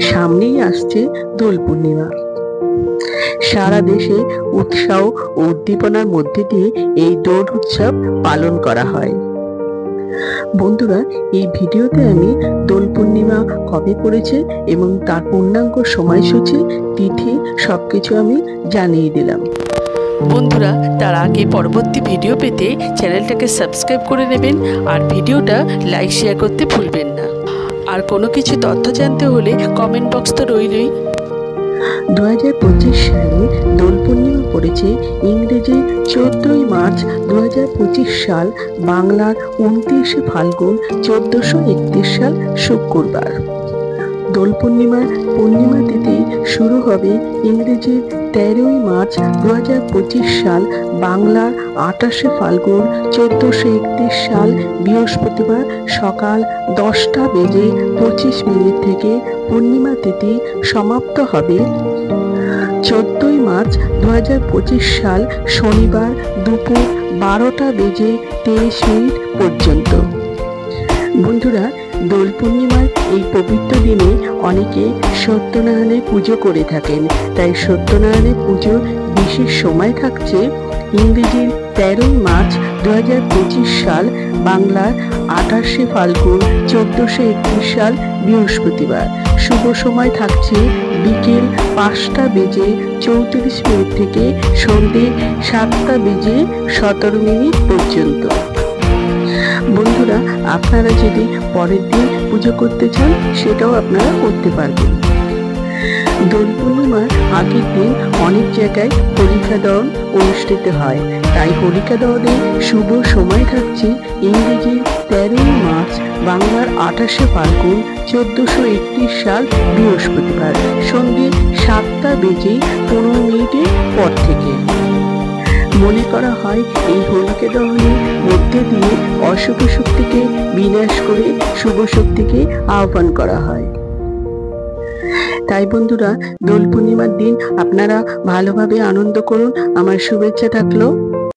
সামনেই আসছে দোল পূর্ণিমা। সারা দেশে উৎসাহ ও উদ্দীপনার মধ্যে দিয়ে এই দোল উৎসব পালন করা হয়। বন্ধুরা, এই ভিডিওতে আমি দোল পূর্ণিমা কবে পড়েছে এবং তার পূর্ণাঙ্গ সময়সূচি, তিথি সবকিছু আমি জানিয়ে দিলাম। বন্ধুরা, তার আগে পরবর্তী ভিডিও পেতে চ্যানেলটাকে সাবস্ক্রাইব করে নেবেন আর ভিডিওটা লাইক শেয়ার করতে ভুলবেন না। আর কোনো কিছু তথ্য জানতে হলে কমেন্ট বক্স তো রইলই। 2025 সালে দোল পূর্ণিমা পড়েছে ইংরেজি 14ই মার্চ 2025 সাল, বাংলার 29শে ফাল্গুন 1431 সাল শুক্রবার। দোল পূর্ণিমার পূর্ণিমা তিথি শুরু হবে ইংরেজি 13ই মার্চ 2025 সাল, বাংলার 28শে ফাল্গুন 1431 সাল বৃহস্পতিবার সকাল 10:25 থেকে পূর্ণিমা তিথি সমাপ্ত হবে 14ই মার্চ 2025 সাল শনিবার দুপুর 12:23 পর্যন্ত। বন্ধুরা, দোল পূর্ণিমার এই পবিত্র দিনে অনেকে সত্যনারায়ণের পুজো করে থাকেন। তাই সত্যনারায়ণের পুজোর বিশেষ সময় থাকছে ইংরেজির 13ই মার্চ 2025 সাল, বাংলার 28শে ফাল্গুন 1431 সাল বৃহস্পতিবার। শুভ সময় থাকছে বিকেল 5:34 থেকে সন্ধ্যে 7:17 পর্যন্ত। বন্ধুরা, আপনারা যদি পরের দিন পুজো করতে চান সেটাও আপনারা করতে পারবেন। দোল পূর্ণিমার আগের দিন অনেক জায়গায় হোলিকা দহন অনুষ্ঠিত হয়। তাই হোলিকা দহনের শুভ সময় থাকছে ইংরেজি 13ই মার্চ, বাংলার 28শে ফাল্গুন 1431 সাল বৃহস্পতিবার সন্ধ্যে 7:15 পর থেকে। মনে করা হয় এই হোলিকা দহনের মধ্যে দিয়ে অশুভ শক্তিকে বিনাশ করে শুভ শক্তিকে আহ্বান করা হয়। তাই বন্ধুরা, দোল পূর্ণিমার দিন আপনারা ভালোভাবে আনন্দ করুন, আমার শুভেচ্ছা থাকলো।